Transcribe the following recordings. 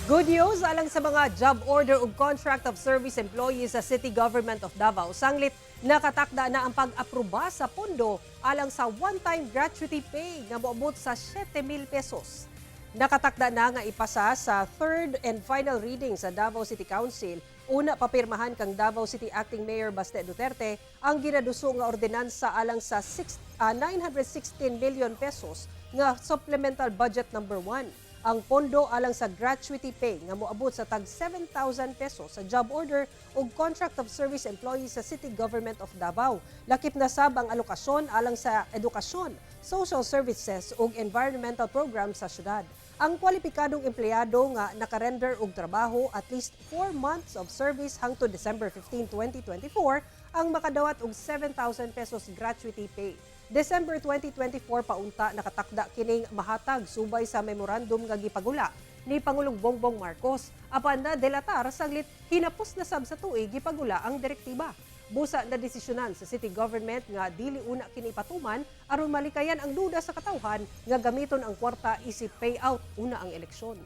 Good news alang sa mga job order ug contract of service employees sa City Government of Davao. Sanglit nakatakda na ang pag-aproba sa pondo alang sa one-time gratuity pay nga moabot sa 7,000 pesos. Nakatakda na nga ipasa sa third and final reading sa Davao City Council. Una papirmahan kang Davao City Acting Mayor Baste Duterte ang ginaduso nga ordinansa alang sa 916 million pesos nga supplemental budget number 1. Ang pondo alang sa gratuity pay nga moabot sa tag 7,000 pesos sa job order ug contract of service employees sa City Government of Davao. Lakip na sab ang alokasyon alang sa edukasyon, social services ug environmental programs sa syudad. Ang kwalipikadong empleyado nga nakarender og trabaho at least 4 months of service hangtod December 15, 2024 ang makadawat og 7,000 pesos gratuity pay. December 2024 paunta nakatakda kining mahatag subay sa memorandum nga gipagula ni Pangulong Bongbong Marcos. Apan na delatar sanglit hinapos na sab sa tuig gipagula ang direktiba. Busa na desisyonan sa city government nga dili una kini patuman aron malikayan ang duda sa katawhan nga gamiton ang kwarta isip payout una ang eleksyon.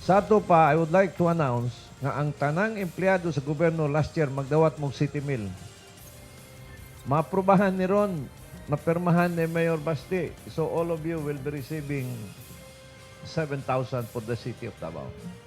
Sa ato pa, I would like to announce nga ang tanang empleyado sa gobyerno last year magdawat mong City Mill. Maaprubahan ni Ron, napirmahan ni Mayor Basti. So all of you will be receiving 7,000 for the city of Davao.